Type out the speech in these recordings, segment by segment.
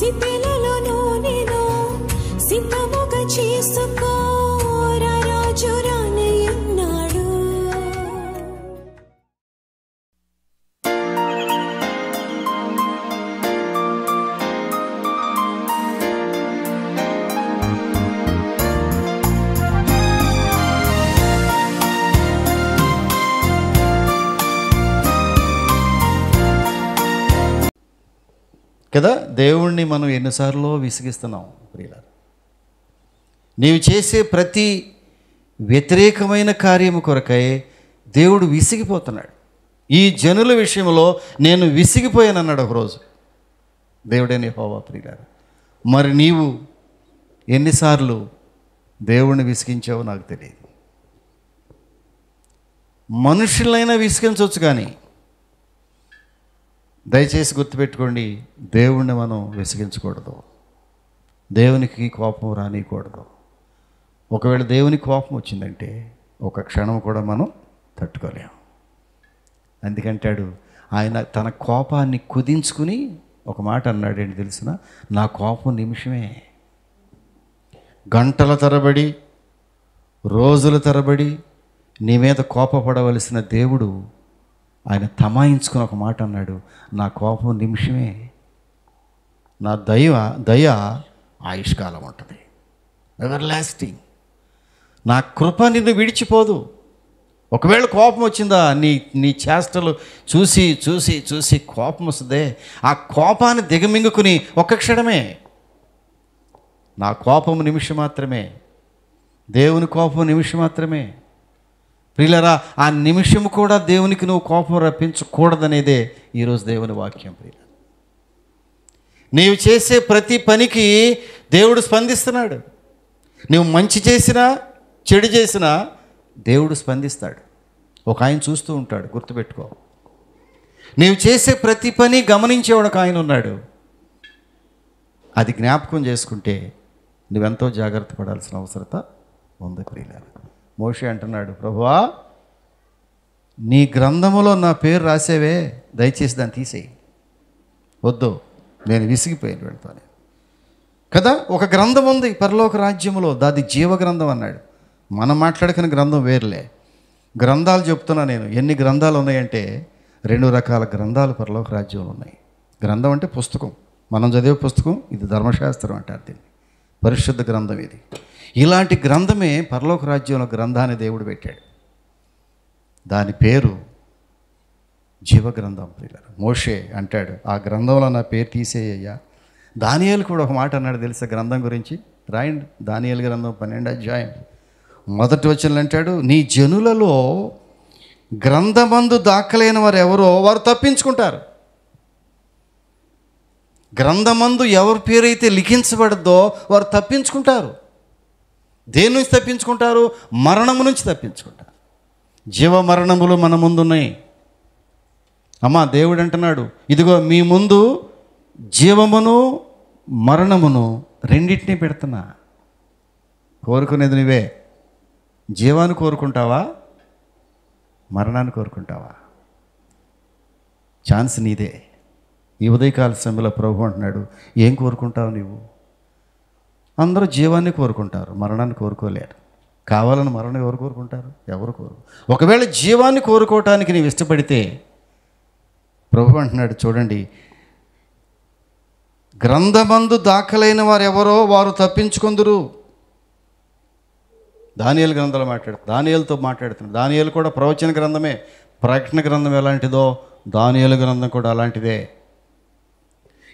సితెలలో నేను సిద్ధముగా చేసుకో రాజు రానయ్యన్నాడు. కదా, దేవుణ్ణి మనం ఎన్నిసార్లు విసిగిస్తున్నాం ప్రియులారా. నీవు చేసే ప్రతి వ్యతిరేకమైన కార్యము కొరకై దేవుడు విసిగిపోతున్నాడు. ఈ జనుల విషయంలో నేను విసిగిపోయానన్నాడు ఒకరోజు దేవుడైన యెహోవా. ప్రియులారా, మరి నీవు ఎన్నిసార్లు దేవుణ్ణి విసిగించావో నాకు తెలియదు. మనుషులైనా విసిగించవచ్చు, కానీ దయచేసి గుర్తుపెట్టుకోండి, దేవుణ్ణి మనం విసిగించకూడదు. దేవునికి కోపం రానియకూడదు. ఒకవేళ దేవుని కోపం వచ్చిందంటే ఒక క్షణం కూడా మనం తట్టుకోలేము. అందుకంటాడు ఆయన తన కోపాన్ని కుదించుకుని ఒక మాట అన్నాడు. ఏంటి తెలిసిన? నా కోపం నిమిషమే. గంటల తరబడి, రోజుల తరబడి నీ మీద కోపపడవలసిన దేవుడు ఆయన తమాయించుకుని ఒక మాట అన్నాడు, నా కోపం నిమిషమే, నా దయ ఆయుష్కాలం ఉంటుంది, ఎవర్ లాస్టింగ్. నా కృప నిన్ను విడిచిపోదు. ఒకవేళ కోపం వచ్చిందా, నీ చేష్టలు చూసి చూసి చూసి కోపం వస్తుందే, ఆ కోపాన్ని దిగమింగుకుని ఒక్క క్షణమే. నా కోపం నిమిషం మాత్రమే, దేవుని కోపం నిమిషం మాత్రమే. ప్రియులారా, ఆ నిమిషం కూడా దేవునికి నువ్వు కోపం రప్పించకూడదనేదే ఈరోజు దేవుని వాక్యం. ప్రియులారా, నీవు చేసే ప్రతి పనికి దేవుడు స్పందిస్తున్నాడు. నువ్వు మంచి చేసినా చెడు చేసినా దేవుడు స్పందిస్తాడు. ఒక ఆయన చూస్తూ ఉంటాడు, గుర్తుపెట్టుకో. నీవు చేసే ప్రతి పని గమనించేవాడు ఒక ఆయన ఉన్నాడు. అది జ్ఞాపకం చేసుకుంటే నువ్వెంతో జాగ్రత్త పడాల్సిన అవసరత ఉంది. ప్రియులారా, మోషే అంటున్నాడు, ప్రభువా నీ గ్రంథములో నా పేరు రాసేవే, దయచేసి దాన్ని తీసేయి. వద్దు, నేను విసిగిపోయాను వెళ్తాను కదా. ఒక గ్రంథం ఉంది పరలోక రాజ్యములో, దాది జీవ గ్రంథం అన్నాడు. మనం మాట్లాడుకున్న గ్రంథం వేరులే. గ్రంథాలు చెప్తున్నా నేను. ఎన్ని గ్రంథాలు ఉన్నాయంటే 2 రకాల గ్రంథాలు పరలోక రాజ్యంలో ఉన్నాయి. గ్రంథం అంటే పుస్తకం, మనం చదివే పుస్తకం. ఇది ధర్మశాస్త్రం అంటారు దీన్ని, పరిశుద్ధ గ్రంథం ఇది. ఇలాంటి గ్రంథమే పరలోక రాజ్యంలో గ్రంథాన్ని దేవుడు పెట్టాడు. దాని పేరు జీవగ్రంథం. ప్రియులారా, మోషే అంటాడు, ఆ గ్రంథంలో నా పేరు తీసేయ్యా. దానియేలు కూడా ఒక మాట అన్నాడు తెలుసా గ్రంథం గురించి? రాయండి, దానియేలు గ్రంథం 12వ అధ్యాయం 1వ వచనం అంటాడు, నీ జనులలో గ్రంథమందు దాఖలైన వారు ఎవరో వారు తప్పించుకుంటారు. గ్రంథమందు ఎవరి పేరైతే లిఖించబడద్దో వారు తప్పించుకుంటారు. దేని నుంచి తప్పించుకుంటారు? మరణము నుంచి తప్పించుకుంటారు. జీవ మరణములు మన ముందున్నాయి. అమ్మా, దేవుడు అంటున్నాడు, ఇదిగో మీ ముందు జీవమును మరణమును రెండింటినీ పెడుతున్నా. కోరుకునేది నువ్వే. జీవాన్ని కోరుకుంటావా, మరణాన్ని కోరుకుంటావా? ఛాన్స్ నీదే. ఈ ఉదయకాల సమయంలో ప్రభు అంటున్నాడు, ఏం కోరుకుంటావు నీవు? అందరూ జీవాన్ని కోరుకుంటారు, మరణాన్ని కోరుకోలేరు. కావాలని మరణం ఎవరు కోరుకుంటారు? ఎవరు కోరు. ఒకవేళ జీవాన్ని కోరుకోవటానికి నీవు ఇష్టపడితే ప్రభు అంటున్నాడు, చూడండి, గ్రంథమందు దాఖలైన వారు ఎవరో వారు తప్పించుకొందురు. దానియేలు గ్రంథంలో దానియేలుతో మాట్లాడుతున్నాడు. దానియేలు కూడా ప్రవచన గ్రంథమే. ప్రకటన గ్రంథం ఎలాంటిదో దానియేలు గ్రంథం కూడా అలాంటిదే.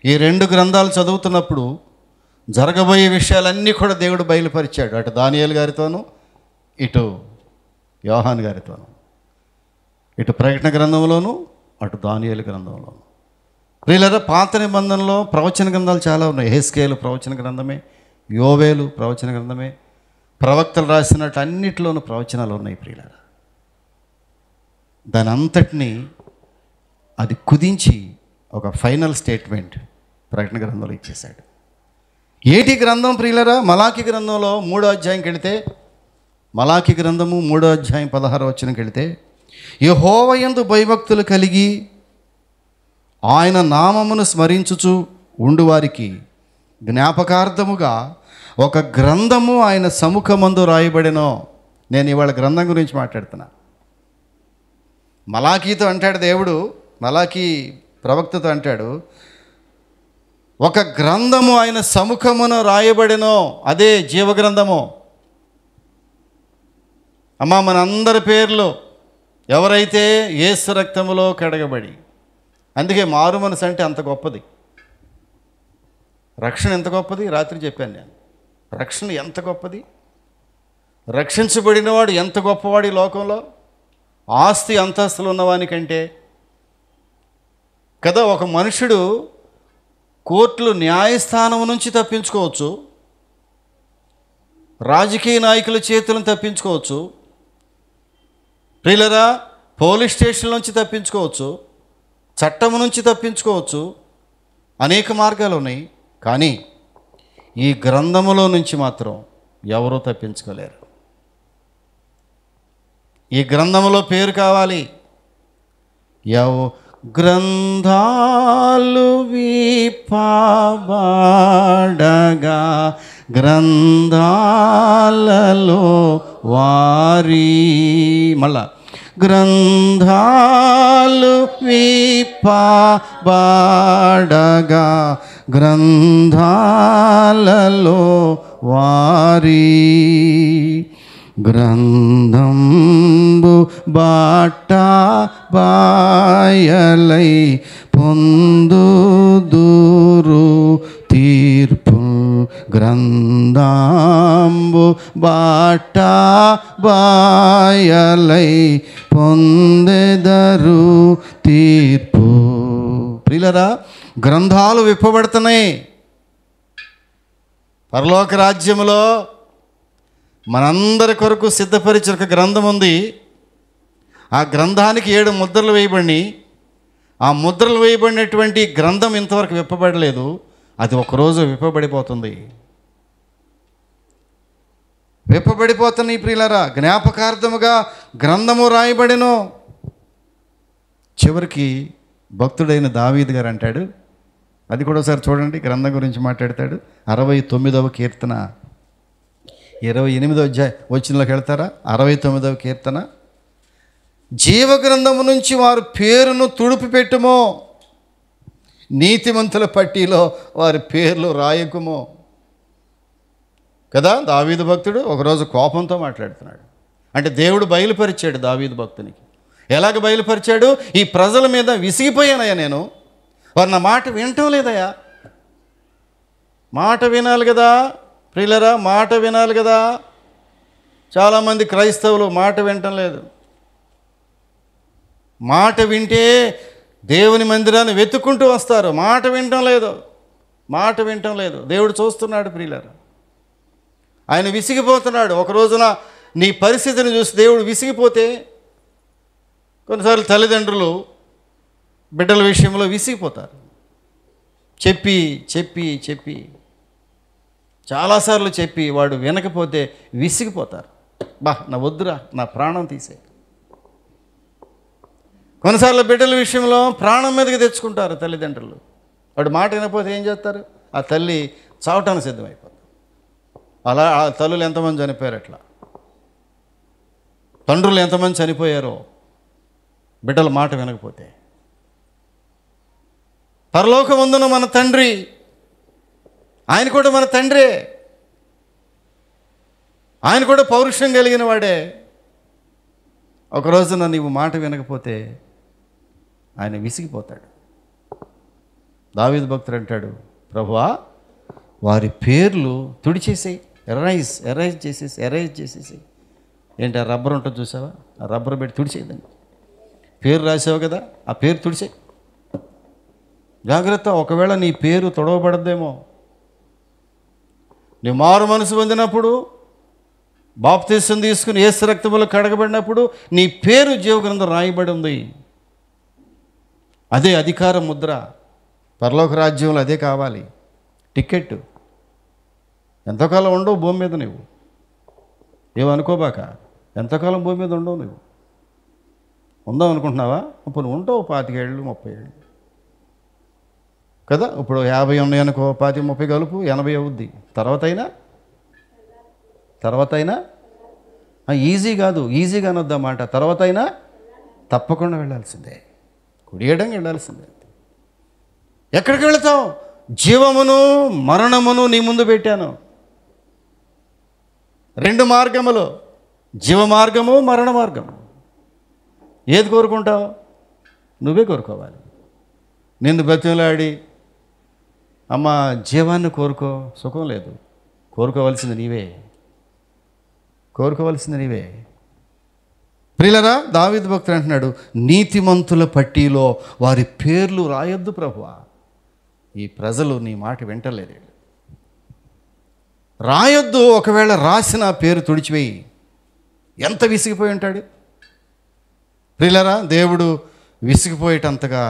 ఈ 2 గ్రంథాలు చదువుతున్నప్పుడు జరగబోయే విషయాలన్నీ కూడా దేవుడు బయలుపరిచాడు. అటు దానియేలు గారితోనూ, ఇటు యోహాను గారితోనూ, ఇటు ప్రకటన గ్రంథంలోనూ, అటు దానియేలు గ్రంథంలోనూ. ప్రియులారా, పాత నిబంధనలో ప్రవచన గ్రంథాలు చాలా ఉన్నాయి. యెహెజ్కేలు ప్రవచన గ్రంథమే, యోవేలు ప్రవచన గ్రంథమే, ప్రవక్తలు రాసినట్టు అన్నిటిలోనూ ప్రవచనాలు ఉన్నాయి. ప్రియులారా, దాని అంతటినీ అది కుదించి ఒక ఫైనల్ స్టేట్మెంట్ ప్రకటన గ్రంథంలో ఇచ్చేశాడు. ఏటి గ్రంథం ప్రియులరా? మలాకి గ్రంథంలో 3వ అధ్యాయంకి వెళితే, మలాకి గ్రంథము 3వ అధ్యాయం 16వ వచనంకి వెళితే, యెహోవా యందు భయభక్తులు కలిగి ఆయన నామమును స్మరించుచు ఉండువారికి జ్ఞాపకార్థముగా ఒక గ్రంథము ఆయన సముఖమందు రాయబడెనో. నేను ఇవాళ గ్రంథం గురించి మాట్లాడుతున్నా. మలాకీతో అంటాడు దేవుడు, మలాకీ ప్రవక్తతో అంటాడు, ఒక గ్రంథము ఆయన సముఖమున రాయబడెనో, అదే జీవగ్రంథము. అమ్మా, మనందరి పేర్లు ఎవరైతే యేసు రక్తములో కడగబడి, అందుకే మారు మనసు అంటే అంత గొప్పది. రక్షణ ఎంత గొప్పది, రాత్రి చెప్పాను నేను. రక్షణ ఎంత గొప్పది, రక్షించబడినవాడు ఎంత గొప్పవాడు ఈ లోకంలో. ఆస్తి అంతస్తులు ఉన్నవానికంటే కదా. ఒక మనుషుడు కోర్టులు న్యాయస్థానం నుంచి తప్పించుకోవచ్చు, రాజకీయ నాయకుల చేతులను తప్పించుకోవచ్చు, ప్రియులరా పోలీస్ స్టేషన్ నుంచి తప్పించుకోవచ్చు, చట్టం నుంచి తప్పించుకోవచ్చు, అనేక మార్గాలు ఉన్నాయి. కానీ ఈ గ్రంథములో నుంచి మాత్రం ఎవరూ తప్పించుకోలేరు. ఈ గ్రంథములో పేరు కావాలి. గ్రంథాలు విప్పబడగా గ్రంథాలలో వారి, మళ్ళా గ్రంథాలు విప్పబడగా గ్రంథాలలో వారి, గ్రంథంబు బాట బాయలై పొందుదురు తీర్పు, గ్రంథంబు బాట బాయలై పొందెదరు తీర్పు. ప్రియులరా, గ్రంథాలు విప్పబడుతున్నాయి. పరలోక రాజ్యములో మనందరి కొరకు సిద్ధపరిచిన ఒక గ్రంథం ఉంది. ఆ గ్రంథానికి 7 ముద్రలు వేయబడి, ఆ ముద్రలు వేయబడినటువంటి గ్రంథం ఇంతవరకు విప్పబడలేదు. అది ఒకరోజు విప్పబడిపోతుంది. విప్పబడిపోతున్నాయి ప్రియులారా. జ్ఞాపకార్థముగా గ్రంథము రాయబడెను. చివరికి భక్తుడైన దావీదు గారు అంటాడు, అది కూడా ఒకసారి చూడండి, గ్రంథం గురించి మాట్లాడతాడు. 69వ కీర్తన 28వ వచనంలోకి వెళ్తారా? 69వ కీర్తన, జీవగ్రంథము నుంచి వారి పేరును తుడిపి పెట్టుమో, నీతిమంతుల పట్టీలో వారి పేర్లు రాయకుమో. కదా, దావీదు భక్తుడు ఒకరోజు కోపంతో మాట్లాడుతున్నాడు. అంటే దేవుడు బయలుపరిచాడు దావీదు భక్తునికి. ఎలాగ బయలుపరిచాడు? ఈ ప్రజల మీద విసిగిపోయానయ్యా నేను, వారు నా మాట వినటం లేదయ్యా. మాట వినాలి కదా ప్రియులరా, మాట వినాలి కదా. చాలామంది క్రైస్తవులు మాట వినటం లేదు. మాట వింటే దేవుని మందిరాన్ని వెతుక్కుంటూ వస్తారు. మాట వినటం లేదు, మాట వినటం లేదు. దేవుడు చూస్తున్నాడు ప్రియులరా, ఆయన విసిగిపోతున్నాడు. ఒక రోజున నీ పరిస్థితిని చూసి దేవుడు విసిగిపోతే, కొన్నిసార్లు తల్లిదండ్రులు బిడ్డల విషయంలో విసిగిపోతారు. చెప్పి చెప్పి చెప్పి చాలాసార్లు చెప్పి వాడు వినకపోతే విసిగిపోతారు. నా వద్దురా, నా ప్రాణం తీసే. కొన్నిసార్లు బిడ్డల విషయంలో ప్రాణం మీదకి తెచ్చుకుంటారు తల్లిదండ్రులు. వాడు మాట వినకపోతే ఏం చేస్తారు? ఆ తల్లి చావటానికి సిద్ధమైపోతుంది. అలా ఆ తల్లులు ఎంతమంది చనిపోయారు, అట్లా తండ్రులు ఎంతమంది చనిపోయారో బిడ్డల మాట వినకపోతే. పరలోకమందున మన తండ్రి, ఆయన కూడా మన తండ్రే, ఆయన కూడా పౌరుషం కలిగిన వాడే. ఒక రోజున నీవు మాట వినకపోతే ఆయన విసిగిపోతాడు. దావీదు భక్తుడు అంటాడు, ప్రభువా వారి పేర్లు తుడిచేసేయి, ఎరైజ్ చేసేసి. ఏంటి ఆ రబ్బర్ ఉంటుంది చూసావా, ఆ రబ్బర్ పెట్టి తుడిచేయదండి. పేరు రాసావు కదా, ఆ పేరు తుడిచేయి. జాగ్రత్త, ఒకవేళ నీ పేరు తొడవబడద్దేమో. నీ మారు మనసు పొందినప్పుడు, బాప్తీసం తీసుకుని యేసు రక్తములో కడగబడినప్పుడు నీ పేరు జీవగ్రంథం రాయబడి ఉంది. అదే అధికార ముద్ర. పరలోక రాజ్యంలో అదే కావాలి, టికెట్. ఎంతకాలం ఉండవు భూమి మీద, నువ్వు ఏమనుకోబాక. ఎంతకాలం భూమి మీద ఉండవు నువ్వు. ఉందాం అనుకుంటున్నావా? ఇప్పుడు ఉంటావు 25 ఏళ్ళు 30 ఏళ్ళు. కదా. ఇప్పుడు 50 ఉన్నాయనుకో, 20, 30 కలుపు 80 అవుద్ది. తర్వాత అయినా ఈజీ కాదు, ఈజీగా అనొద్దన్నమాట. తర్వాత అయినా తప్పకుండా వెళ్ళాల్సిందే, కుడియడంగా వెళ్ళాల్సిందే. ఎక్కడికి వెళతావు? జీవమును మరణమును నీ ముందు పెట్టాను. 2 మార్గములు, జీవ మార్గము, మరణ మార్గము. ఏది కోరుకుంటావు? నువ్వే కోరుకోవాలి. నిన్ను బతిమలాడి అమ్మ జీవాన్ని కోరుకో, సుఖం లేదు. కోరుకోవాల్సింది నీవే. ప్రియులరా, దావీదు భక్తుడు అంటున్నాడు, నీతిమంతుల పట్టీలో వారి పేర్లు రాయొద్దు ప్రభువా. ఈ ప్రజలు నీ మాట వింటలేదు, రాయొద్దు. ఒకవేళ రాసిన పేరు తుడిచివేయి. ఎంత విసిగిపోయి ఉంటాడు ప్రియులరా. దేవుడు విసిగిపోయేటంతగా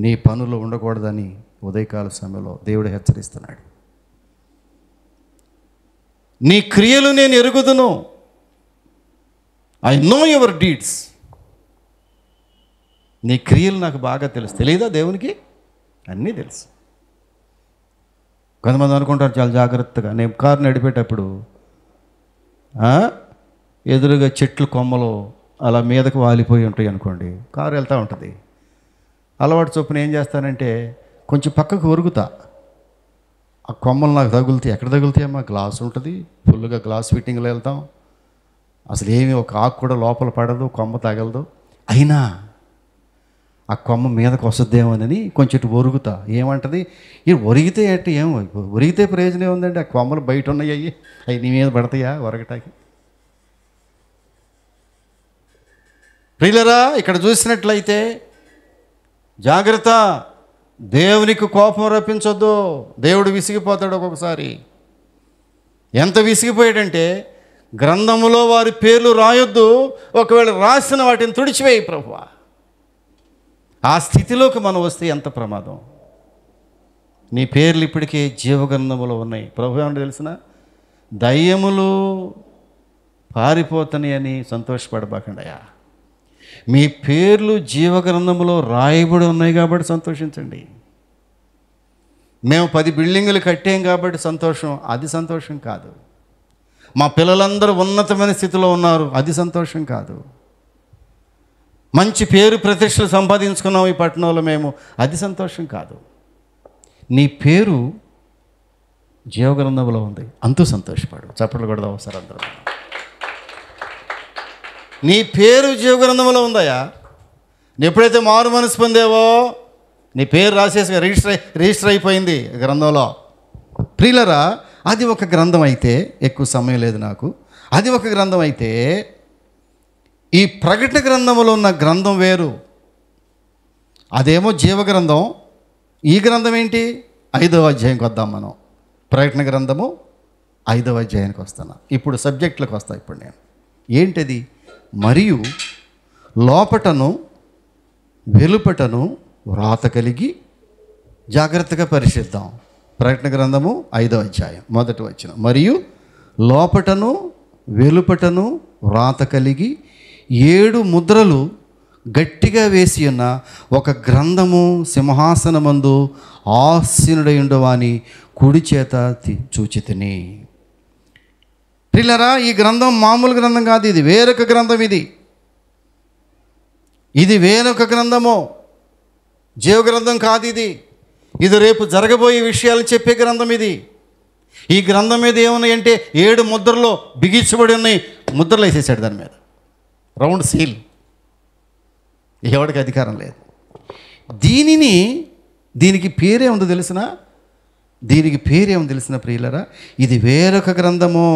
నీ పనులు ఉండకూడదని ఉదయకాల సమయంలో దేవుడు హెచ్చరిస్తున్నాడు. నీ క్రియలు నేను ఎరుగుదును. I know your deeds. నీ క్రియలు నాకు బాగా తెలుసు. తెలియదా దేవునికి? అన్నీ తెలుసు. కొంతమంది అనుకుంటారు చాలా జాగ్రత్తగా. నేను కారు నడిపేటప్పుడు ఎదురుగా చెట్లు కొమ్మలు అలా మీదకు వాలిపోయి ఉంటాయి అనుకోండి, కారు వెళ్తూ ఉంటుంది. అలవాటు చొప్పున ఏం చేస్తానంటే కొంచెం పక్కకు ఒరుగుతా. ఆ కొమ్మలు నాకు తగులుతాయి. ఎక్కడ తగులుతాయమ్మా? గ్లాస్ ఉంటుంది, ఫుల్గా గ్లాస్ ఫిట్టింగ్లో వెళ్తాం. అసలు ఏమి ఒక ఆకు కూడా లోపల పడదు, కొమ్మ తగలదు. అయినా ఆ కొమ్మ మీదకు వస్తుందేమోనని కొంచెం ఇటు ఒరుగుతా. ఏమంటుంది? ఇది ఒరిగితే ఒరిగితే ప్రయోజనం ఏముందండి? ఆ కొమ్మలు బయట ఉన్నాయి, అవి నీ మీద పడతాయా ఒరగటానికి? ప్రియులరా, ఇక్కడ చూసినట్లయితే జాగ్రత్త. దేవునికి కోపం రప్పించొద్దు. దేవుడు విసిగిపోతాడు ఒక్కొక్కసారి. ఎంత విసిగిపోయాడంటే గ్రంథములో వారి పేర్లు రాయొద్దు, ఒకవేళ రాసిన వాటిని తుడిచివేయి ప్రభువా. ఆ స్థితిలోకి మనం వస్తే ఎంత ప్రమాదం. నీ పేర్లు ఇప్పటికే జీవగ్రంథములో ఉన్నాయి. ప్రభు ఏమంటే తెలిసిన, దయ్యములు పారిపోతాయి అని సంతోషపడబాకండియా. మీ పేర్లు జీవగ్రంథములో రాయబడి ఉన్నాయి కాబట్టి సంతోషించండి. మేము 10 బిల్డింగులు కట్టాం కాబట్టి సంతోషం, అది సంతోషం కాదు. మా పిల్లలందరూ ఉన్నతమైన స్థితిలో ఉన్నారు, అది సంతోషం కాదు. మంచి పేరు ప్రతిష్టలు సంపాదించుకున్నాం ఈ పట్టణంలో మేము, అది సంతోషం కాదు. నీ పేరు జీవగ్రంథంలో ఉంది, అంతూ సంతోషపడు. చప్పట్లు కూడా అవసరం అందరూ. నీ పేరు జీవగ్రంథంలో ఉందయా. ఎప్పుడైతే మారు మనసు పొందేవో నీ పేరు రాసేసి రిజిస్టర్ అయిపోయింది గ్రంథంలో. ప్రియులరా, అది ఒక గ్రంథం అయితే, ఎక్కువ సమయం లేదు నాకు, అది ఒక గ్రంథం అయితే ఈ ప్రకటన గ్రంథంలో ఉన్న గ్రంథం వేరు. అదేమో జీవగ్రంథం. ఈ గ్రంథం ఏంటి? 5వ అధ్యాయంకి వద్దాం మనం. ప్రకటన గ్రంథము 5వ అధ్యాయానికి వస్తాను. ఇప్పుడు సబ్జెక్టులకు వస్తా. ఇప్పుడు నేను ఏంటది? మరియు లోపటను వెలుపటను వ్రాత కలిగి, జాగ్రత్తగా పరిశీలిద్దాం. ప్రకటన గ్రంథము 5వ అధ్యాయం 1వ వచనం. మరియు లోపటను వెలుపటను వ్రాత కలిగి 7 ముద్రలు గట్టిగా వేసి ఉన్న ఒక గ్రంథము సింహాసనమందు ఆసీనుడై ఉండవాని కుడి చేత చూచితిని. ప్రియులారా, ఈ గ్రంథం మామూలు గ్రంథం కాదు, ఇది వేరొక గ్రంథం. ఇది వేరొక గ్రంథము, జీవగ్రంథం కాదు ఇది. ఇది రేపు జరగబోయే విషయాలు చెప్పే గ్రంథం ఇది. ఈ గ్రంథం మీద ఏమున్నాయంటే 7 ముద్రలో బిగించబడి ఉన్నాయి. ముద్రలు వేసేసాడు దాని మీద, రౌండ్ సీల్. ఎవడికి అధికారం లేదు. దీనికి పేరేముందో తెలిసిన? దీనికి పేరేమో తెలిసిన ప్రియులరా, ఇది వేరొక గ్రంథము,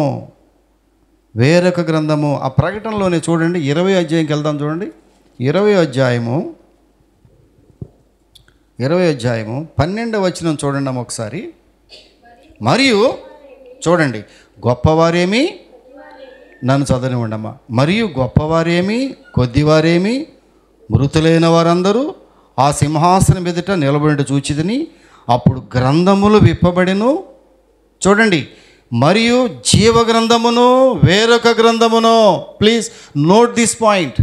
వేరొక గ్రంథము. ఆ ప్రకటనలోనే చూడండి, 20వ అధ్యాయంకి వెళ్దాం. చూడండి, 20వ అధ్యాయము 12వ వచనం చూడండి అమ్మ ఒకసారి. మరియు చూడండి, గొప్పవారేమి, నన్ను చదవనివ్వండి అమ్మ. మరియు గొప్పవారేమి, కొద్దివారేమి, మృతులైన వారందరూ ఆ సింహాసనం ఎదుట నిలబడి చూచితిని. అప్పుడు గ్రంథములు విప్పబడిను. చూడండి, మరియు జీవగ్రంథమును వేరొక గ్రంథమును. Please note this point.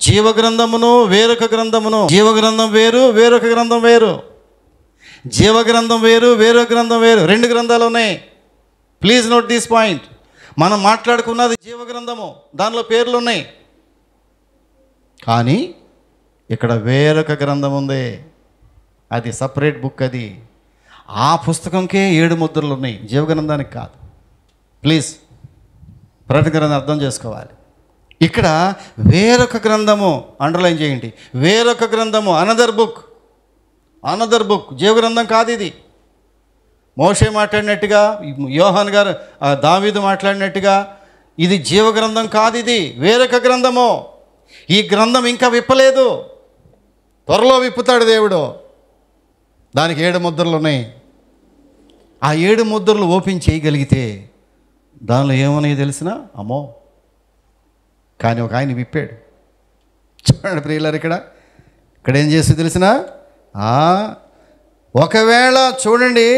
జీవగ్రంథమును వేరొక గ్రంథమును. జీవగ్రంథం వేరు, వేరొక గ్రంథం వేరు. జీవగ్రంథం వేరు, వేరే గ్రంథం వేరు, 2 గ్రంథాలు ఉన్నాయి. Please note this point. మనం మాట్లాడుకున్నది జీవగ్రంథము, దానిలో పేర్లు ఉన్నాయి. కానీ ఇక్కడ వేరొక గ్రంథం ఉంది, అది సపరేట్ బుక్. అది ఆ పుస్తకంకే 7 ముద్రలు ఉన్నాయి, జీవగ్రంథానికి కాదు. ప్లీజ్ ప్రకటన గ్రంథం అర్థం చేసుకోవాలి. ఇక్కడ వేరొక గ్రంథము, అండర్లైన్ చేయండి, వేరొక గ్రంథము, అనదర్ బుక్, జీవగ్రంథం కాదు ఇది. మోషే మాట్లాడినట్టుగా, యోహాన్ గారు దావీదు మాట్లాడినట్టుగా ఇది జీవగ్రంథం కాదు, ఇది వేరొక గ్రంథము. ఈ గ్రంథం ఇంకా విప్పలేదు, త్వరలో విప్పుతాడు దేవుడు. దానికి 7 ముద్రలు ఉన్నాయి. ఆ 7 ముద్రలు ఓపెన్ చేయగలిగితే దానిలో ఏమన్నాయో తెలిసినా అమ్మో. కానీ ఒక ఆయన విప్పాడు. చూడండి ప్రియులారు, ఇక్కడ ఏం చేసి తెలిసినా, ఒకవేళ చూడండి,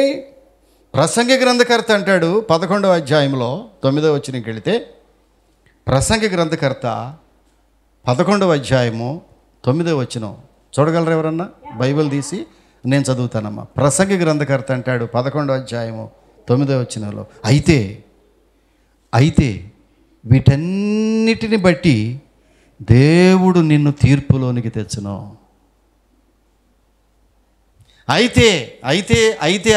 ప్రసంగి గ్రంథకర్త అంటాడు 11వ అధ్యాయంలో 9వ వచనంకి వెళితే, ప్రసంగి గ్రంథకర్త 11వ అధ్యాయము 9వ వచనం చూడగలరు ఎవరన్నా? బైబిల్ తీసి నేను చదువుతానమ్మా. ప్రసంగి గ్రంథకర్త అంటాడు 11వ అధ్యాయము 9వ వచనంలో, అయితే వీటన్నిటిని బట్టి దేవుడు నిన్ను తీర్పులోనికి తెచ్చును. అయితే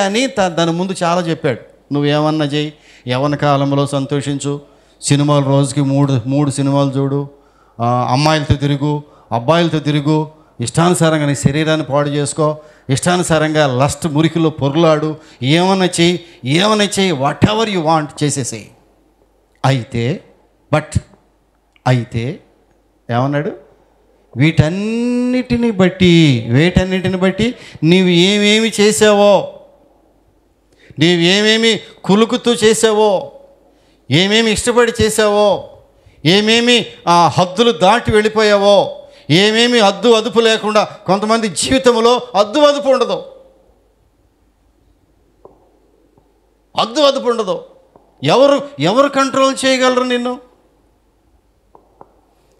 అని దాని ముందు చాలా చెప్పాడు. నువ్వేమన్నా చెయ్యి, యవ్వన కాలంలో సంతోషించు, సినిమాలు రోజుకి 3 సినిమాలు చూడు, అమ్మాయిలతో తిరుగు, అబ్బాయిలతో తిరుగు, ఇష్టానుసారంగా నీ శరీరాన్ని పాడు చేసుకో, ఇష్టానుసారంగా లస్ట్ మురికిలో పొరులాడు, ఏమన్నా చెయ్యి, వాట్ ఎవర్ యు వాంట్ చేసేసేయి. అయితే ఏమన్నాడు? వీటన్నిటిని బట్టి నీవు ఏమేమి చేసావో, నీవేమేమి కులుకుతూ చేసావో, ఏమేమి ఇష్టపడి చేసావో, ఏమేమి హద్దులు దాటి వెళ్ళిపోయావో, ఏమేమి అదుపు లేకుండా, కొంతమంది జీవితంలో అదుపు ఉండదు. ఎవరు కంట్రోల్ చేయగలరు నిన్ను?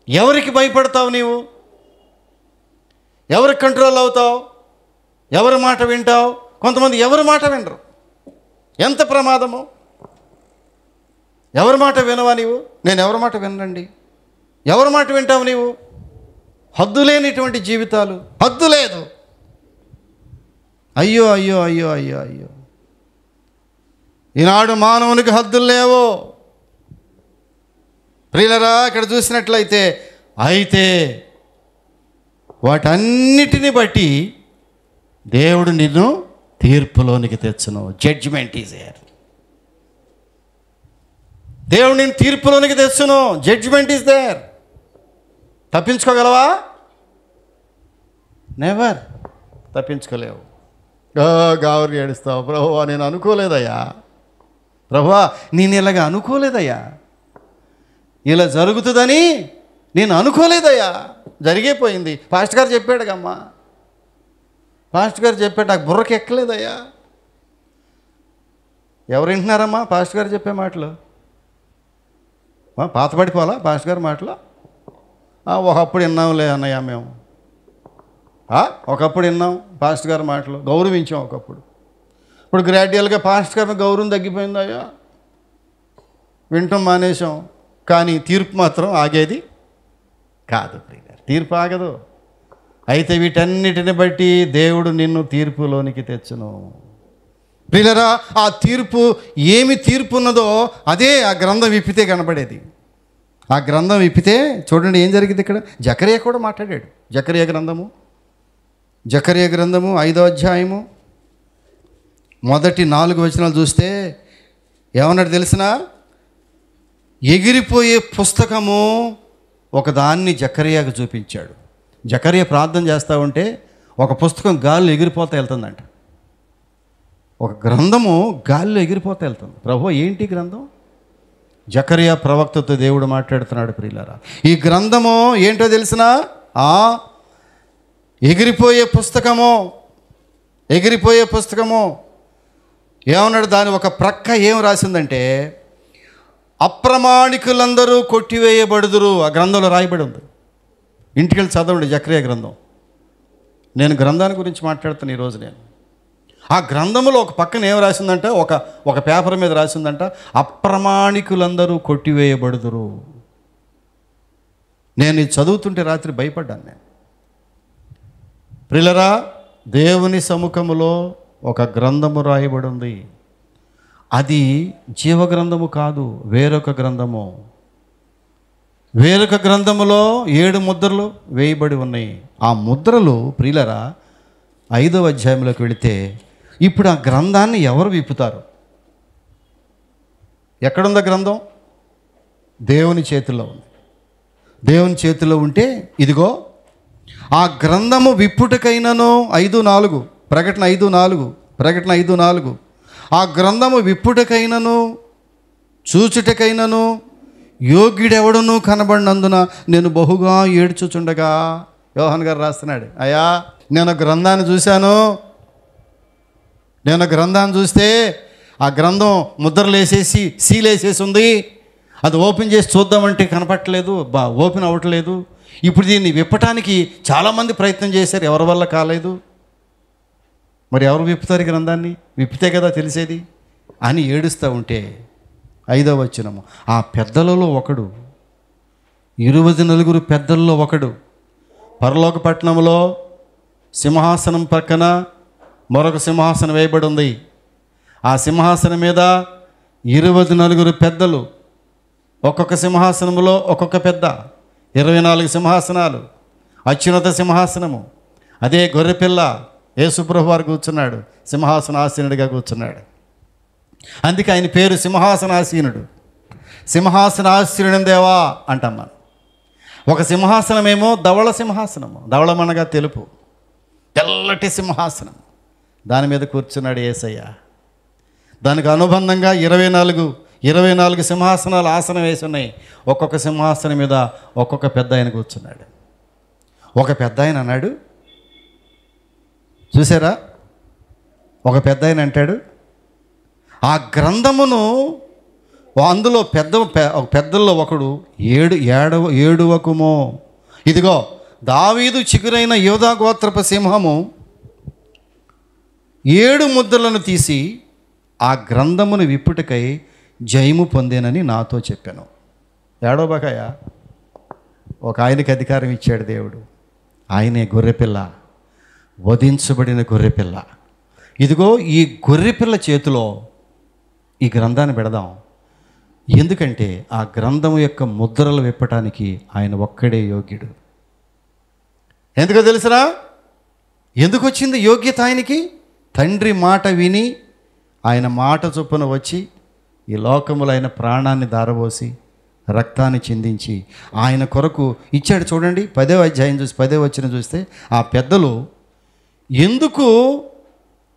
ఎవరికి భయపడతావు నీవు? ఎవరికి కంట్రోల్ అవుతావు? ఎవరి మాట వింటావు? కొంతమంది ఎవరి మాట వినరు. ఎంత ప్రమాదము! ఎవరి మాట వినవా నీవు? నేను ఎవరి మాట వినండి. ఎవరి మాట వింటావు నీవు? హద్దు లేనిటువంటి జీవితాలు, హద్దు లేదు. అయ్యో ఈనాడు మానవునికి హద్దులు లేవు. ప్రియులరా, ఇక్కడ చూసినట్లయితే అయితే వాటన్నిటిని బట్టి దేవుడు నిన్ను తీర్పులోనికి తెచ్చును. Judgement is there. దేవుడు నిన్ను తీర్పులోనికి తెచ్చును. Judgement is there. తప్పించుకోగలవా? నెవర్. తప్పించుకోలేవు. గావరి ఏడుస్తావు, ప్రభువా నేను అనుకోలేదయ్యా, ప్రభువా నేను ఇలాగ అనుకోలేదయ్యా, ఇలా జరుగుతుందని నేను అనుకోలేదయ్యా, జరిగిపోయింది. పాస్టర్ గారు చెప్పాడు కమ్మా, పాస్టర్ గారు చెప్పాడు, నాకు బుర్రకి ఎక్కలేదయ్యా. ఎవరు వింటున్నారమ్మా పాస్టర్ గారు చెప్పే మాటలు? పాత పడిపోవాలా పాస్టర్ గారి మాటలు? ఒకప్పుడు విన్నాంలే అన్నయ్య, మేము ఒకప్పుడు విన్నాం పాస్టర్ గారి మాటలు, గౌరవించాం ఒకప్పుడు. ఇప్పుడు గ్రాడ్యువల్గా పాస్టర్ గారిని గౌరవం తగ్గిపోయిందయ్యా, వింటాం మానేసాం. కానీ తీర్పు మాత్రం ఆగేది కాదు. తీర్పు ఆగదు. అయితే వీటన్నిటిని బట్టి దేవుడు నిన్ను తీర్పులోనికి తెచ్చును. ప్రియులరా, ఆ తీర్పు ఏమి తీర్పు ఉన్నదో అదే ఆ గ్రంథం విప్పితే కనబడేది. ఆ గ్రంథం విప్పితే చూడండి ఏం జరిగింది. ఇక్కడ జకరియా కూడా మాట్లాడాడు. జకరియా గ్రంథము 5వ అధ్యాయము మొదటి 4 వచనాలు చూస్తే ఏమన్నాడు తెలిసినా? ఎగిరిపోయే పుస్తకము ఒకదాన్ని జకర్యాకు చూపించాడు. జకర్యా ప్రార్థన చేస్తూ ఉంటే ఒక పుస్తకం గాల్లో ఎగిరిపోతే వెళ్తుందంట. ఒక గ్రంథము గాల్లో ఎగిరిపోతే వెళ్తుంది. ప్రభు ఏంటి గ్రంథం? జకర్యా ప్రవక్తతో దేవుడు మాట్లాడుతున్నాడు. ప్రియులారా, ఈ గ్రంథము ఏంటో తెలిసినా? ఎగిరిపోయే పుస్తకము. ఏమన్నాడు? దాని ఒక ప్రక్క ఏం రాసిందంటే, అప్రమాణికులందరూ కొట్టివేయబడుదురు. ఆ గ్రంథంలో రాయబడి ఉంది. ఇంటికి వెళ్ళి చదవండి జకర్యా గ్రంథం. నేను గ్రంథాన్ని గురించి మాట్లాడుతాను ఈరోజు. నేను ఆ గ్రంథములో ఒక పక్కన ఏం రాసిందంటే, ఒక పేపర్ మీద రాసిందంట, అప్రమాణికులందరూ కొట్టివేయబడుదురు. నేను ఇది చదువుతుంటే రాత్రి భయపడ్డాను. నేను ప్రియులారా, దేవుని సముఖములో ఒక గ్రంథము రాయబడి ఉంది. అది జీవగ్రంథము కాదు, వేరొక గ్రంథము. వేరొక గ్రంథములో 7 ముద్రలు వేయబడి ఉన్నాయి. ఆ ముద్రలు ప్రియులారా 5వ అధ్యాయంలోకి వెళితే ఇప్పుడు ఆ గ్రంథాన్ని ఎవరు విప్పుతారు? ఎక్కడుందా గ్రంథం? దేవుని చేతిలో ఉంది. దేవుని చేతిలో ఉంటే ఇదిగో ఆ గ్రంథము విప్పుటకైనను 5:4 ప్రకటన 5:4 ఆ గ్రంథము విప్పుటకైనను చూచుటకైనను యోగ్యుడెవడను కనబడినందున నేను బహుగా ఏడ్చుచుండగా, యోహాన్ గారు రాస్తున్నాడు, అయ్యా నేను గ్రంథాన్ని చూశాను. నేను గ్రంథాన్ని చూస్తే ఆ గ్రంథం ముద్రలేసేసి సీలేసేసి ఉంది. అది ఓపెన్ చేసి చూద్దామంటే కనపట్టలేదు, ఓపెన్ అవ్వట్లేదు. ఇప్పుడు దీన్ని విప్పటానికి చాలామంది ప్రయత్నం చేశారు, ఎవరి వల్ల కాలేదు. మరి ఎవరు విప్పుతారు గ్రంథాన్ని? విప్పితే కదా తెలిసేది అని ఏడుస్తూ ఉంటే 5వ వచనము, ఆ పెద్దలలో ఒకడు, 24 పెద్దల్లో ఒకడు, పరలోక పట్టణంలో సింహాసనం పక్కన మరొక సింహాసనం వేయబడి ఉంది. ఆ సింహాసనం మీద 24 పెద్దలు, ఒక్కొక్క సింహాసనంలో ఒక్కొక్క పెద్ద, 24 సింహాసనాలు. అత్యున్నత సింహాసనము అదే గొర్రెపిల్ల యేసుప్రభు వారు కూర్చున్నాడు, సింహాసనాసీనుడిగా కూర్చున్నాడు. అందుకే ఆయన పేరు సింహాసనాసీనుడు. సింహాసనాసీనుడు దేవా అంటాం మనం. ఒక సింహాసనమేమో ధవళ సింహాసనము, ధవళమనగా తెలుపు, తెల్లటి సింహాసనం, దాని మీద కూర్చున్నాడు యేసయ్య. దానికి అనుబంధంగా 24 సింహాసనాలు ఆసనం వేసి ఉన్నాయి. ఒక్కొక్క సింహాసనం మీద ఒక్కొక్క పెద్ద ఆయన కూర్చున్నాడు. ఒక పెద్ద ఆయన అన్నాడు, చూసారా, ఒక పెద్ద ఆయన అంటాడు, ఆ గ్రంథమును అందులో పెద్దల్లో ఒకడు ఏడువకుమో, ఇదిగో దావీదు చిగురైన యోధా గోత్రపు సింహము 7 ముద్రలను తీసి ఆ గ్రంథమును విప్పుటకై జయము పొందేనని నాతో చెప్పాను. ఏడవబకాయ ఒక ఆయనకి అధికారం ఇచ్చాడు దేవుడు. ఆయనే గొర్రెపిల్ల, వధించబడిన గొర్రెపిల్ల. ఇదిగో ఈ గొర్రెపిల్ల చేతిలో ఈ గ్రంథాన్ని పెడదాం. ఎందుకంటే ఆ గ్రంథం యొక్క ముద్రలు విప్పటానికి ఆయన ఒక్కడే యోగ్యుడు. ఎందుకో తెలుసురా? ఎందుకు వచ్చింది యోగ్యత ఆయనకి? తండ్రి మాట విని ఆయన మాట చొప్పున వచ్చి ఈ లోకములో ఆయన ప్రాణాన్ని దారబోసి రక్తాన్ని చిందించి ఆయన కొరకు ఇచ్చాడు. చూడండి 10వ అధ్యాయం చూసి 10వ వచనం చూస్తే, ఆ పెద్దలు ఎందుకు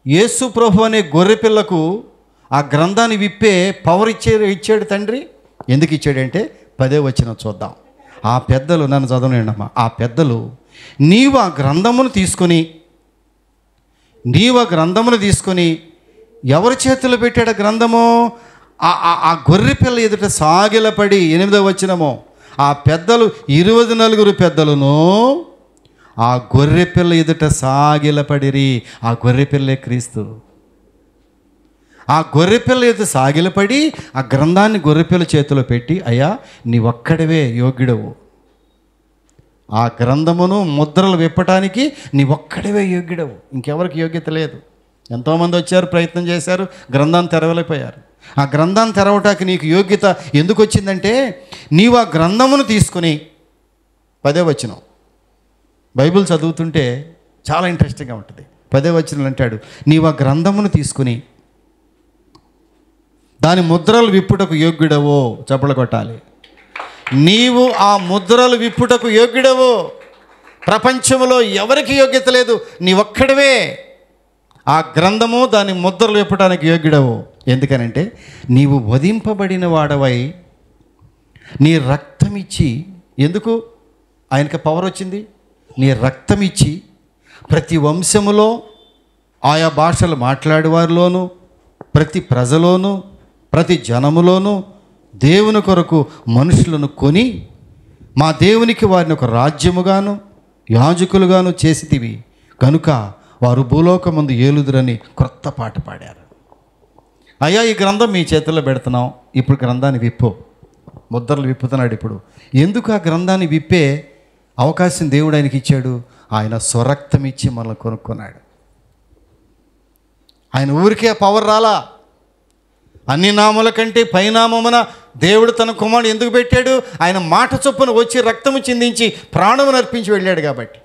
యేసు ప్రభు అనే గొర్రెపిల్లకు ఆ గ్రంథాన్ని విప్పే పవర్ ఇచ్చాడు తండ్రి? ఎందుకు ఇచ్చాడంటే 10వ వచనం చూద్దాం. ఆ పెద్దలు, నన్ను చదవలేండమ్మా, ఆ పెద్దలు నీవు ఆ గ్రంథమును తీసుకొని ఎవరి చేతిలో పెట్టాడు గ్రంథము? ఆ గొర్రెపిల్ల ఎదుట సాగిలపడి 8వ వచనము, ఆ పెద్దలు 24 పెద్దలను ఆ గొర్రెపిల్ల ఎదుట సాగిలపడిరి. ఆ గొర్రెపిల్లే క్రీస్తు. ఆ గొర్రెపిల్ల ఎదుట సాగిలపడి ఆ గ్రంథాన్ని గొర్రెపిల్ల చేతిలో పెట్టి, అయ్యా నీ ఒక్కడివే యోగ్యుడవు, ఆ గ్రంథమును ముద్రలు విప్పటానికి నీ ఒక్కడివే యోగ్యుడవు, ఇంకెవరికి యోగ్యత లేదు. ఎంతోమంది వచ్చారు, ప్రయత్నం చేశారు, గ్రంథాన్ని తెరవలేకపోయారు. ఆ గ్రంథాన్ని తెరవటానికి నీకు యోగ్యత ఎందుకు వచ్చిందంటే, నీవు ఆ గ్రంథమును తీసుకుని 10వ వచనం బైబిల్ చదువుతుంటే చాలా ఇంట్రెస్టింగ్గా ఉంటుంది. 10వ వచనం అంటాడు, నీవు ఆ గ్రంథమును తీసుకుని దాని ముద్రలు విప్పుటకు యోగ్యుడవో. చప్పలు కొట్టాలి. నీవు ఆ ముద్రలు విప్పుటకు యోగ్యుడవో. ప్రపంచంలో ఎవరికి యోగ్యత లేదు, నీ ఒక్కడివే ఆ గ్రంథము దాని ముద్రలు విప్పటానికి యోగ్యుడవు. ఎందుకనంటే నీవు వధింపబడిన వాడవై నీ రక్తం ఇచ్చి, ఎందుకు ఆయనకి పవర్ వచ్చింది? నీ రక్తం ఇచ్చి ప్రతి వంశములో, ఆయా భాషలు మాట్లాడేవారిలోనూ, ప్రతి ప్రజలోనూ, ప్రతి జనములోనూ దేవుని కొరకు మనుషులను కొని మా దేవునికి వారిని ఒక రాజ్యముగాను యాజకులుగాను చేసితివి కనుక వారు భూలోకమందు ఏలుదురని క్రొత్త పాట పాడారు. అయ్యా, ఈ గ్రంథం మీ చేతుల్లో పెడుతున్నాం, ఇప్పుడు గ్రంథాన్ని విప్పు. ముద్రలు విప్పుతున్నాడు ఇప్పుడు. ఎందుకు ఆ గ్రంథాన్ని విప్పే అవకాశం దేవుడు ఆయనకి ఇచ్చాడు? ఆయన స్వరక్తం ఇచ్చి మనల్ని కొనుక్కున్నాడు. ఆయన ఊరికే పవర్ రాలా. అన్ని నామముల కంటే పైనామమున దేవుడు తన కుమారుడు ఎందుకు పెట్టాడు? ఆయన మాట చొప్పున వచ్చి రక్తము చిందించి ప్రాణమును అర్పించి వెళ్ళాడు కాబట్టి.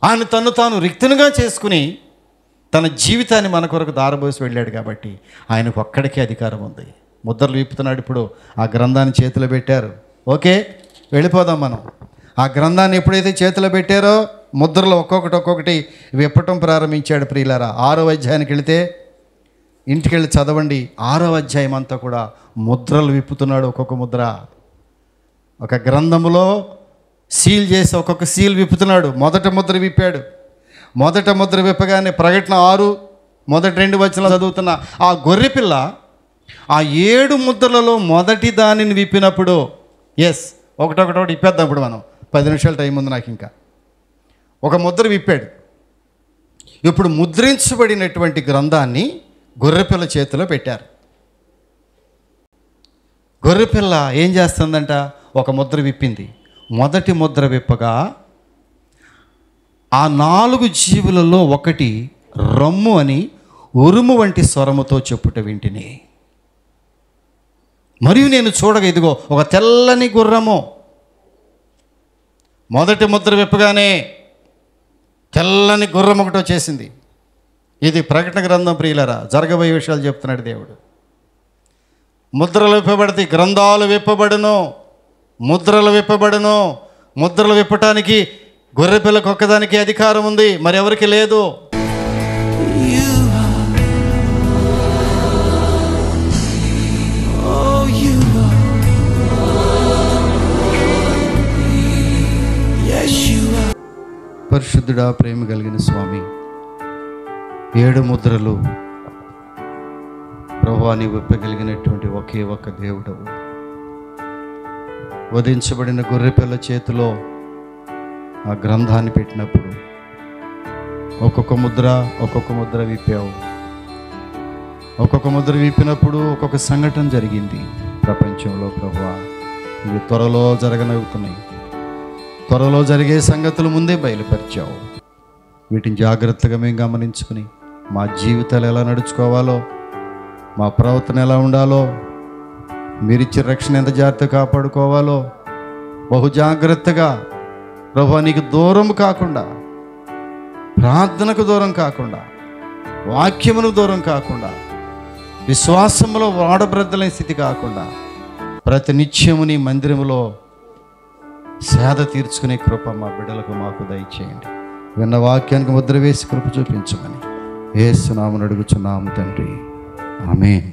ఆయన తను తాను రిక్తునిగా చేసుకుని తన జీవితాన్ని మన కొరకు దారబోసి వెళ్ళాడు కాబట్టి ఆయనకు ఒక్కడికే అధికారం ఉంది. ముద్రలు విప్పుతున్నాడు ఇప్పుడు. ఆ గ్రంథాన్ని చేతిలో పెట్టారు. ఓకే, వెళ్ళిపోదాం మనం. ఆ గ్రంథాన్ని ఎప్పుడైతే చేతిలో పెట్టారో ముద్రలు ఒక్కొక్కటి విప్పటం ప్రారంభించాడు. ప్రియులారా, 6వ అధ్యాయానికి వెళితే ఇంటికి వెళ్ళి చదవండి. 6వ అధ్యాయం అంతా కూడా ముద్రలు విప్పుతున్నాడు. ఒక్కొక్క ముద్ర ఒక గ్రంథములో సీల్ చేసి ఒక్కొక్క సీల్ విప్పుతున్నాడు. మొదట ముద్ర విప్పాడు. మొదట ముద్ర విప్పగానే ప్రకటన 6 మొదటి 2 వచనాలు చదువుతున్న ఆ గొర్రెపిల్ల ఆ 7 ముద్రలలో మొదటి దానిని విప్పినప్పుడు, ఒకటొకటి ఇప్పేద్దాం. ఇప్పుడు మనం 10 నిమిషాల టైం ఉంది నాకు. ఇంకా ఒక ముద్ర విప్పాడు. ఇప్పుడు ముద్రించబడినటువంటి గ్రంథాన్ని గొర్రెపిల్ల చేతిలో పెట్టారు. గొర్రెపిల్ల ఏం చేస్తుందంట? ఒక ముద్ర విప్పింది. మొదటి ముద్ర విప్పగా ఆ 4 జీవులలో ఒకటి రమ్ము అని ఉరుము వంటి స్వరముతో చెప్పుట వింటిని. మరియు నేను చూడగా ఇదిగో ఒక తెల్లని గుర్రము. మొదటి ముద్ర విప్పగానే తెల్లని గుర్రం ఒకటి వచ్చేసింది. ఇది ప్రకటన గ్రంథం ప్రియులరా, జరగబోయే విషయాలు చెప్తున్నాడు దేవుడు. ముద్రలు విప్పబడితే గ్రంథాలు విప్పబడును, ముద్రలు విప్పబడును. ముద్రలు విప్పటానికి గొర్రెపిల్లకు ఒక్కదానికి అధికారం ఉంది, మరి ఎవరికి లేదు. పరిశుద్ధుడా, ప్రేమ కలిగిన స్వామి, 7 ముద్రలు ప్రభువా నీవు విప్పగలిగినటువంటి ఒకే ఒక్క దేవుడవు. వధించబడిన గొర్రెపిల్ల చేతిలో ఆ గ్రంథాన్ని పెట్టినప్పుడు ఒక్కొక్క ముద్ర విప్పావు. ఒక్కొక్క ముద్ర విప్పినప్పుడు ఒక్కొక్క సంఘటన జరిగింది ప్రపంచంలో. ప్రభువా, ఇవి త్వరలో జరగనవుతున్నాయి. త్వరలో జరిగే సంగతులు ముందే బయలుపరిచావు. వీటిని జాగ్రత్తగా మేము గమనించుకుని మా జీవితాలు ఎలా నడుచుకోవాలో, మా ప్రవర్తన ఎలా ఉండాలో, మీరిచ్చే రక్షణ ఎంత జాగ్రత్తగా కాపాడుకోవాలో బహు జాగ్రత్తగా ప్రభువా నీకు దూరం కాకుండా, ప్రార్థనకు దూరం కాకుండా, వాక్యమునకు దూరం కాకుండా, విశ్వాసములో వాడబ్రద్దలైన స్థితి కాకుండా ప్రతి నిత్యము నీ మందిరములో సేద తీర్చుకునే కృప మా బిడ్డలకు మాకు దయచేయండి. విన్న వాక్యానికి ముద్ర వేసి కృప చూపించమని యేసు నామమున అడుగుచున్నాము తండ్రి. ఆమేన్.